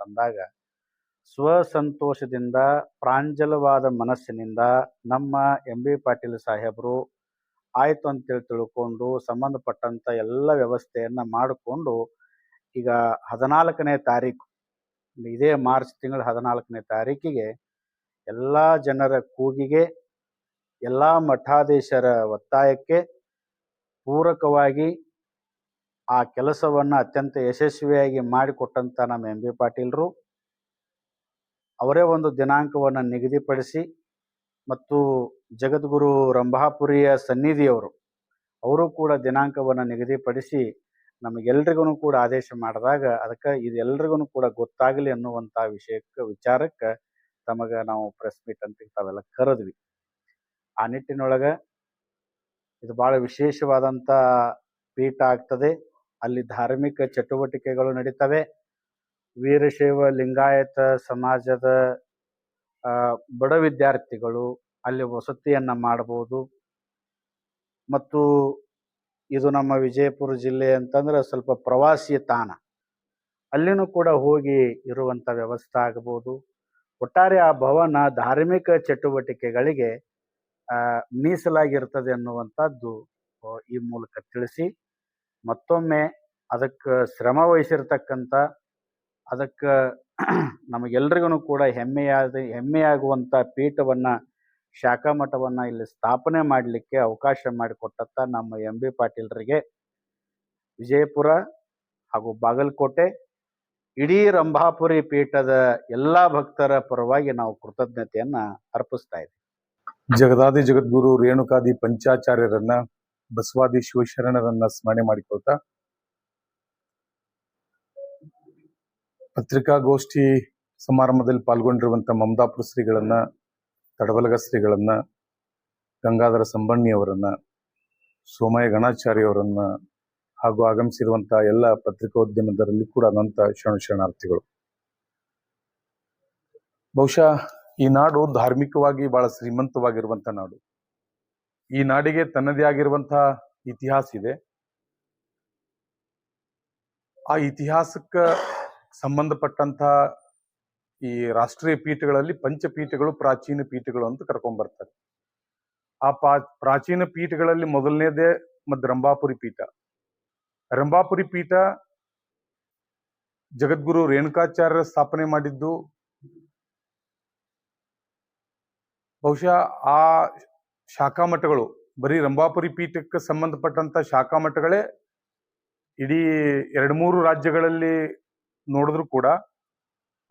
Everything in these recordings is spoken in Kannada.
ಅಂತಂದಾಗ ಸ್ವಸಂತೋಷದಿಂದ ಪ್ರಾಂಜಲವಾದ ಮನಸ್ಸಿನಿಂದ ನಮ್ಮ ಎಂ.ಬಿ. ಪಾಟೀಲ್ ಸಾಹೇಬರು ಆಯಿತು ಅಂತೇಳಿ ತಿಳ್ಕೊಂಡು ಸಂಬಂಧಪಟ್ಟಂಥ ಎಲ್ಲ ವ್ಯವಸ್ಥೆಯನ್ನು ಮಾಡಿಕೊಂಡು ಈಗ 14ನೇ ತಾರೀಕು, ಇದೇ ಮಾರ್ಚ್ ತಿಂಗಳ 14ನೇ ತಾರೀಕಿಗೆ ಎಲ್ಲ ಜನರ ಕೂಗಿಗೆ, ಎಲ್ಲ ಮಠಾಧೀಶರ ಒತ್ತಾಯಕ್ಕೆ ಪೂರಕವಾಗಿ ಆ ಕೆಲಸವನ್ನು ಅತ್ಯಂತ ಯಶಸ್ವಿಯಾಗಿ ಮಾಡಿಕೊಟ್ಟಂಥ ನಮ್ಮ ಎಂ.ಬಿ. ಪಾಟೀಲರು ಅವರೇ ಒಂದು ದಿನಾಂಕವನ್ನು ನಿಗದಿಪಡಿಸಿ ಮತ್ತು ಜಗದ್ಗುರು ರಂಭಾಪುರಿಯ ಸನ್ನಿಧಿಯವರು ಅವರು ಕೂಡ ದಿನಾಂಕವನ್ನು ನಿಗದಿಪಡಿಸಿ ನಮಗೆಲ್ರಿಗೂ ಕೂಡ ಆದೇಶ ಮಾಡಿದಾಗ ಅದಕ್ಕೆ ಇದೆಲ್ರಿಗೂ ಕೂಡ ಗೊತ್ತಾಗಲಿ ಅನ್ನುವಂಥ ವಿಚಾರಕ್ಕೆ ತಮಗೆ ನಾವು ಪ್ರೆಸ್ ಮೀಟ್ ಅಂತ ತಾವೆಲ್ಲ ಕರೆದ್ವಿ. ಆ ನಿಟ್ಟಿನೊಳಗೆ ಇದು ಭಾಳ ವಿಶೇಷವಾದಂಥ ಪೀಠ ಆಗ್ತದೆ. ಅಲ್ಲಿ ಧಾರ್ಮಿಕ ಚಟುವಟಿಕೆಗಳು ನಡೀತವೆ. ವೀರಶೈವ ಲಿಂಗಾಯತ ಸಮಾಜದ ಬಡ ವಿದ್ಯಾರ್ಥಿಗಳು ಅಲ್ಲಿ ವಸತಿಯನ್ನು ಮಾಡಬಹುದು. ಮತ್ತು ಇದು ನಮ್ಮ ವಿಜಯಪುರ ಜಿಲ್ಲೆ ಅಂತಂದ್ರೆ ಸ್ವಲ್ಪ ಪ್ರವಾಸಿ ತಾಣ, ಅಲ್ಲಿನೂ ಕೂಡ ಹೋಗಿ ಇರುವಂಥ ವ್ಯವಸ್ಥೆ ಆಗಬಹುದು. ಒಟ್ಟಾರೆ ಆ ಭವನ ಧಾರ್ಮಿಕ ಚಟುವಟಿಕೆಗಳಿಗೆ ಮೀಸಲಾಗಿರ್ತದೆ ಅನ್ನುವಂಥದ್ದು ಈ ಮೂಲಕ ತಿಳಿಸಿ ಮತ್ತೊಮ್ಮೆ ಅದಕ್ಕೆ ಶ್ರಮ ವಹಿಸಿರ್ತಕ್ಕಂಥ, ಅದಕ್ಕೆ ನಮಗೆಲ್ರಿಗೂ ಕೂಡ ಹೆಮ್ಮೆಯಾಗುವಂಥ ಪೀಠವನ್ನು, ಶಾಖಾ ಮಠವನ್ನು ಇಲ್ಲಿ ಸ್ಥಾಪನೆ ಮಾಡಲಿಕ್ಕೆ ಅವಕಾಶ ಮಾಡಿಕೊಟ್ಟಂಥ ನಮ್ಮ ಎಂ.ಬಿ. ಪಾಟೀಲರಿಗೆ ವಿಜಯಪುರ ಹಾಗೂ ಬಾಗಲಕೋಟೆ ಇಡೀ ರಂಭಾಪುರಿ ಪೀಠದ ಎಲ್ಲ ಭಕ್ತರ ಪರವಾಗಿ ನಾವು ಕೃತಜ್ಞತೆಯನ್ನು ಅರ್ಪಿಸ್ತಾ ಇದ್ದೀವಿ. ಜಗದಾದಿ ಜಗದ್ಗುರು ರೇಣುಕಾದಿ ಪಂಚಾಚಾರ್ಯರನ್ನ, ಬಸವಾದಿ ಶಿವಶರಣರನ್ನ ಸ್ಮರಣೆ ಮಾಡಿಕೊಳ್ತಾ ಪತ್ರಿಕಾಗೋಷ್ಠಿ ಸಮಾರಂಭದಲ್ಲಿ ಪಾಲ್ಗೊಂಡಿರುವಂಥ ಮಮದಾಪುರ ಶ್ರೀಗಳನ್ನ, ತಡವಲಗ ಶ್ರೀಗಳನ್ನ, ಗಂಗಾಧರ ಸಂಬಣ್ಣಿಯವರನ್ನ, ಸೋಮಯ್ಯ ಗಣಾಚಾರ್ಯವರನ್ನ ಹಾಗೂ ಆಗಮಿಸಿರುವಂತಹ ಎಲ್ಲ ಪತ್ರಿಕೋದ್ಯಮದರಲ್ಲಿ ಕೂಡ ಅನಂತ ಶರಣಾರ್ಥಿಗಳು. ಬಹುಶಃ ಈ ನಾಡು ಧಾರ್ಮಿಕವಾಗಿ ಬಹಳ ಶ್ರೀಮಂತವಾಗಿರುವಂಥ ನಾಡು. ಈ ನಾಡಿಗೆ ತನ್ನದೇ ಆಗಿರುವಂತಹ ಇತಿಹಾಸ ಇದೆ. ಆ ಇತಿಹಾಸಕ್ಕೆ ಸಂಬಂಧಪಟ್ಟಂತ ಈ ರಾಷ್ಟ್ರೀಯ ಪೀಠಗಳಲ್ಲಿ ಪಂಚಪೀಠಗಳು, ಪ್ರಾಚೀನ ಪೀಠಗಳು ಅಂತ ಕರ್ಕೊಂಡ್ಬರ್ತಾರೆ. ಆ ಪ್ರಾಚೀನ ಪೀಠಗಳಲ್ಲಿ ಮೊದಲನೇದೇ ರಂಭಾಪುರಿ ಪೀಠ. ರಂಭಾಪುರಿ ಪೀಠ ಜಗದ್ಗುರು ರೇಣುಕಾಚಾರ್ಯ ಸ್ಥಾಪನೆ ಮಾಡಿದ್ದು. ಬಹುಶಃ ಆ ಶಾಖಾ ಮಠಗಳು, ಬರೀ ರಂಭಾಪುರಿ ಪೀಠಕ್ಕೆ ಸಂಬಂಧಪಟ್ಟಂತ ಶಾಖಾ ಮಠಗಳೇ ಇಡೀ 2-3 ರಾಜ್ಯಗಳಲ್ಲಿ ನೋಡಿದ್ರು ಕೂಡ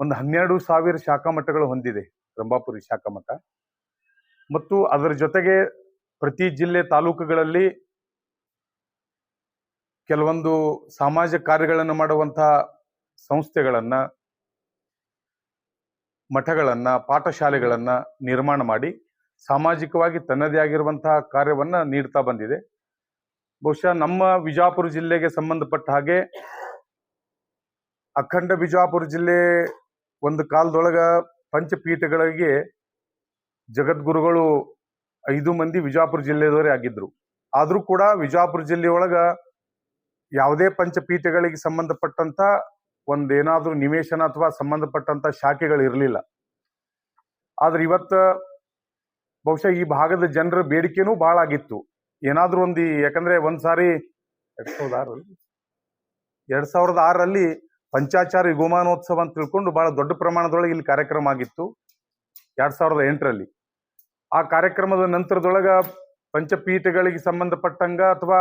ಒಂದು 12,000 ಶಾಖಾ ಮಠಗಳು ಹೊಂದಿದೆ ರಂಭಾಪುರಿ ಶಾಖಾ ಮಠ. ಮತ್ತು ಅದರ ಜೊತೆಗೆ ಪ್ರತಿ ಜಿಲ್ಲೆ ತಾಲೂಕುಗಳಲ್ಲಿ ಕೆಲವೊಂದು ಸಮಾಜ ಕಾರ್ಯಗಳನ್ನು ಮಾಡುವಂತಹ ಸಂಸ್ಥೆಗಳನ್ನ, ಮಠಗಳನ್ನ, ಪಾಠಶಾಲೆಗಳನ್ನ ನಿರ್ಮಾಣ ಮಾಡಿ ಸಾಮಾಜಿಕವಾಗಿ ತನ್ನದೇ ಆಗಿರುವಂತಹ ಕಾರ್ಯವನ್ನ ನೀಡ್ತಾ ಬಂದಿದೆ. ಬಹುಶಃ ನಮ್ಮ ವಿಜಾಪುರ ಜಿಲ್ಲೆಗೆ ಸಂಬಂಧಪಟ್ಟ ಹಾಗೆ ಅಖಂಡ ವಿಜಾಪುರ ಜಿಲ್ಲೆ ಒಂದು ಕಾಲದೊಳಗ ಪಂಚಪೀಠಗಳಿಗೆ ಜಗದ್ಗುರುಗಳು 5 ಮಂದಿ ವಿಜಾಪುರ ಜಿಲ್ಲೆದವರೇ ಆಗಿದ್ರು. ಆದ್ರೂ ಕೂಡ ವಿಜಾಪುರ ಜಿಲ್ಲೆಯೊಳಗ ಯಾವುದೇ ಪಂಚಪೀಠಗಳಿಗೆ ಸಂಬಂಧಪಟ್ಟಂತ ಒಂದೇನಾದ್ರೂ ನಿವೇಶನ ಅಥವಾ ಸಂಬಂಧಪಟ್ಟಂತ ಶಾಖೆಗಳು ಇರಲಿಲ್ಲ. ಆದ್ರೆ ಇವತ್ತ ಬಹುಶಃ ಈ ಭಾಗದ ಜನರ ಬೇಡಿಕೆನೂ ಬಹಳ ಆಗಿತ್ತು. ಏನಾದ್ರೂ ಒಂದು, ಯಾಕಂದ್ರೆ ಒಂದ್ಸಾರಿ 2006ರಲ್ಲಿ ಪಂಚಾಚಾರ್ಯ ಯುಗಮಾನೋತ್ಸವ ಅಂತ ತಿಳ್ಕೊಂಡು ಬಹಳ ದೊಡ್ಡ ಪ್ರಮಾಣದೊಳಗೆ ಇಲ್ಲಿ ಕಾರ್ಯಕ್ರಮ ಆಗಿತ್ತು 2008ರಲ್ಲಿ. ಆ ಕಾರ್ಯಕ್ರಮದ ನಂತರದೊಳಗ ಪಂಚಪೀಠಗಳಿಗೆ ಸಂಬಂಧಪಟ್ಟಂಗ ಅಥವಾ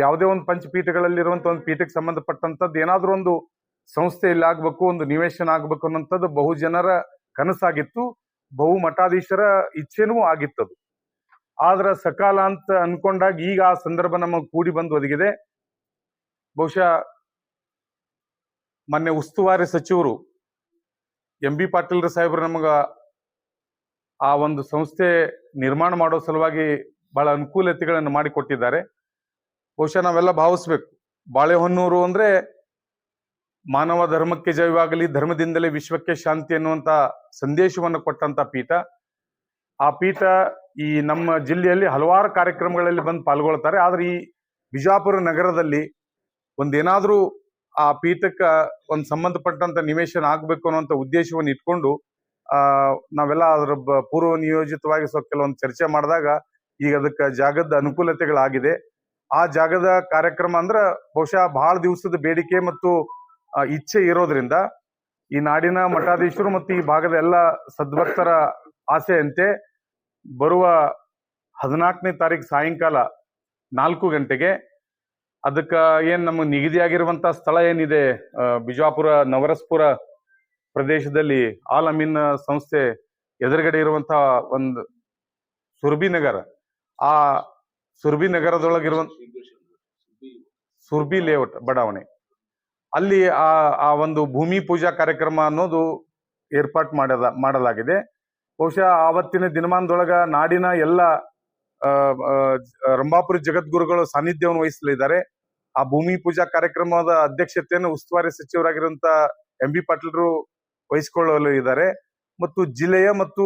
ಯಾವುದೇ ಒಂದು ಪಂಚಪೀಠಗಳಲ್ಲಿ ಇರುವಂತ ಒಂದು ಪೀಠಕ್ಕೆ ಸಂಬಂಧಪಟ್ಟಂತದ್ದು ಏನಾದ್ರೂ ಒಂದು ಸಂಸ್ಥೆ ಇಲ್ಲಿ ಆಗ್ಬೇಕು, ಒಂದು ನಿವೇಶನ ಆಗ್ಬೇಕು ಅನ್ನೋಂಥದ್ದು ಬಹು ಜನರ ಕನಸಾಗಿತ್ತು, ಬಹು ಮಠಾಧೀಶರ ಇಚ್ಛೆನೂ ಆಗಿತ್ತದು. ಆದ್ರ ಸಕಾಲ ಅಂತ ಅನ್ಕೊಂಡಾಗ ಈಗ ಆ ಸಂದರ್ಭ ನಮಗೆ ಕೂಡಿ ಬಂದು ಒದಗಿದೆ. ಬಹುಶಃ ಮೊನ್ನೆ ಉಸ್ತುವಾರಿ ಸಚಿವರು ಎಂ.ಬಿ. ಪಾಟೀಲ್ ಸಾಹೇಬರು ನಮಗ ಆ ಒಂದು ಸಂಸ್ಥೆ ನಿರ್ಮಾಣ ಮಾಡೋ ಸಲುವಾಗಿ ಬಹಳ ಅನುಕೂಲತೆಗಳನ್ನು ಮಾಡಿಕೊಟ್ಟಿದ್ದಾರೆ. ಬಹುಶಃ ನಾವೆಲ್ಲ ಭಾವಿಸ್ಬೇಕು, ಬಾಳೆಹೊನ್ನೂರು ಅಂದ್ರೆ ಮಾನವ ಧರ್ಮಕ್ಕೆ ಜಯವಾಗಲಿ, ಧರ್ಮದಿಂದಲೇ ವಿಶ್ವಕ್ಕೆ ಶಾಂತಿ ಅನ್ನುವಂತ ಸಂದೇಶವನ್ನು ಕೊಟ್ಟಂತ ಪೀಠ. ಆ ಪೀಠ ಈ ನಮ್ಮ ಜಿಲ್ಲೆಯಲ್ಲಿ ಹಲವಾರು ಕಾರ್ಯಕ್ರಮಗಳಲ್ಲಿ ಬಂದು ಪಾಲ್ಗೊಳ್ತಾರೆ. ಆದ್ರೆ ಈ ವಿಜಾಪುರ ನಗರದಲ್ಲಿ ಒಂದೇನಾದ್ರೂ ಆ ಪೀಠಕ್ಕ ಒಂದು ಸಂಬಂಧಪಟ್ಟಂತ ನಿವೇಶನ ಆಗ್ಬೇಕು ಅನ್ನುವಂತ ಉದ್ದೇಶವನ್ನು ಇಟ್ಕೊಂಡು ನಾವೆಲ್ಲ ಅದರ ಪೂರ್ವ ನಿಯೋಜಿತವಾಗಿ ಸ್ವಲ್ಪ ಕೆಲವೊಂದು ಚರ್ಚೆ ಮಾಡಿದಾಗ ಈಗ ಅದಕ್ಕೆ ಜಾಗದ ಅನುಕೂಲತೆಗಳಾಗಿದೆ. ಆ ಜಾಗದ ಕಾರ್ಯಕ್ರಮ ಅಂದ್ರ ಬಹುಶಃ ಬಹಳ ದಿವಸದ ಬೇಡಿಕೆ ಮತ್ತು ಇಚ್ಛೆ ಇರೋದ್ರಿಂದ ಈ ನಾಡಿನ ಮಠಾಧೀಶರು ಮತ್ತು ಈ ಭಾಗದ ಎಲ್ಲ ಸದ್ಭಕ್ತರ ಆಸೆಯಂತೆ ಬರುವ 14ನೇ ತಾರೀಕು ಸಾಯಂಕಾಲ 4 ಗಂಟೆಗೆ ಅದಕ್ಕ ಏನ್ ನಮಗೆ ನಿಗದಿಯಾಗಿರುವಂತ ಸ್ಥಳ ಏನಿದೆ, ಬಿಜಾಪುರ ನವರಸ್ಪುರ ಪ್ರದೇಶದಲ್ಲಿ ಆಲ್ ಅಮೀನ್ ಸಂಸ್ಥೆ ಎದುರುಗಡೆ ಇರುವಂತಹ ಒಂದು ಸುರ್ಬಿ ನಗರ, ಆ ಸುರ್ಬಿ ನಗರದೊಳಗಿರುವಂತ ಸುರ್ಬಿ ಲೇಔಟ್ ಬಡಾವಣೆ, ಅಲ್ಲಿ ಆ ಒಂದು ಭೂಮಿ ಪೂಜಾ ಕಾರ್ಯಕ್ರಮ ಅನ್ನೋದು ಏರ್ಪಾಟ್ ಮಾಡಲಾಗಿದೆ. ಬಹುಶಃ ಆವತ್ತಿನ ದಿನಮಾನದೊಳಗ ನಾಡಿನ ಎಲ್ಲ ರಂಭಾಪುರಿ ಜಗದ್ಗುರುಗಳು ಸಾನ್ನಿಧ್ಯವನ್ನು ವಹಿಸಲಿದ್ದಾರೆ. ಆ ಭೂಮಿ ಪೂಜಾ ಕಾರ್ಯಕ್ರಮದ ಅಧ್ಯಕ್ಷತೆಯನ್ನು ಉಸ್ತುವಾರಿ ಸಚಿವರಾಗಿರುವಂತ MB ಪಾಟೀಲ್ರು ವಹಿಸಿಕೊಳ್ಳಲು ಇದ್ದಾರೆ. ಮತ್ತು ಜಿಲ್ಲೆಯ ಮತ್ತು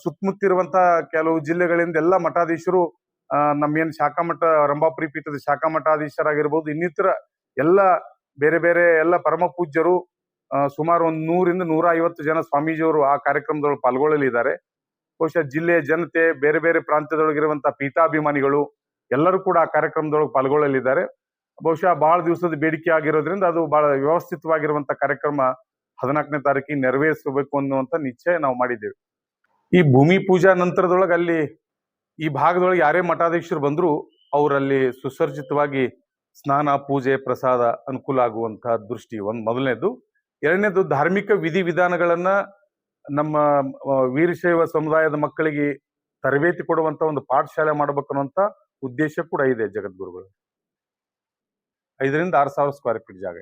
ಸುತ್ತಮುತ್ತಿರುವಂತಹ ಕೆಲವು ಜಿಲ್ಲೆಗಳಿಂದ ಎಲ್ಲ ಮಠಾಧೀಶರು, ನಮ್ಮೇನ್ ಶಾಖಾ ಮಠ ರಂಭಾಪುರಿ ಪೀಠದ ಶಾಖಾ ಮಠಾಧೀಶರಾಗಿರ್ಬೋದು, ಇನ್ನಿತರ ಎಲ್ಲ ಬೇರೆ ಬೇರೆ ಎಲ್ಲ ಪರಮ ಪೂಜ್ಯರು, ಸುಮಾರು 100 ರಿಂದ 150 ಜನ ಸ್ವಾಮೀಜಿಯವರು ಆ ಕಾರ್ಯಕ್ರಮದೊಳಗೆ ಪಾಲ್ಗೊಳ್ಳಲಿದ್ದಾರೆ. ಬಹುಶಃ ಜಿಲ್ಲೆಯ ಜನತೆ, ಬೇರೆ ಬೇರೆ ಪ್ರಾಂತ್ಯದೊಳಗಿರುವಂತಹ ಪೀಠಾಭಿಮಾನಿಗಳು ಎಲ್ಲರೂ ಕೂಡ ಆ ಕಾರ್ಯಕ್ರಮದೊಳಗೆ ಪಾಲ್ಗೊಳ್ಳಲಿದ್ದಾರೆ. ಬಹುಶಃ ಬಹಳ ದಿವಸದ ಬೇಡಿಕೆ ಆಗಿರೋದ್ರಿಂದ ಅದು ಬಹಳ ವ್ಯವಸ್ಥಿತವಾಗಿರುವಂತ ಕಾರ್ಯಕ್ರಮ 14ನೇ ತಾರೀಕಿಗೆ ನೆರವೇರಿಸಬೇಕು ಅನ್ನುವಂತ ನಿಶ್ಚಯ ನಾವು ಮಾಡಿದ್ದೇವೆ. ಈ ಭೂಮಿ ಪೂಜಾ ನಂತರದೊಳಗೆ ಅಲ್ಲಿ ಈ ಭಾಗದೊಳಗೆ ಯಾರೇ ಮಠಾಧೀಶರು ಬಂದ್ರು ಅವರಲ್ಲಿ ಸುಸರ್ಜಿತವಾಗಿ ಸ್ನಾನ, ಪೂಜೆ, ಪ್ರಸಾದ ಅನುಕೂಲ ಆಗುವಂತಹ ದೃಷ್ಟಿ ಮೊದಲನೇದು. ಎರಡನೇದು, ಧಾರ್ಮಿಕ ವಿಧಿವಿಧಾನಗಳನ್ನ ನಮ್ಮ ವೀರಶೈವ ಸಮುದಾಯದ ಮಕ್ಕಳಿಗೆ ತರಬೇತಿ ಕೊಡುವಂತ ಒಂದು ಪಾಠಶಾಲೆ ಮಾಡಬೇಕನ್ನುವಂತ ಉದ್ದೇಶ ಕೂಡ ಇದೆ ಜಗದ್ಗುರುಗಳು. 5 ರಿಂದ 6 ಸಾವಿರ ಸ್ಕ್ವೇರ್ ಫೀಟ್ ಜಾಗ.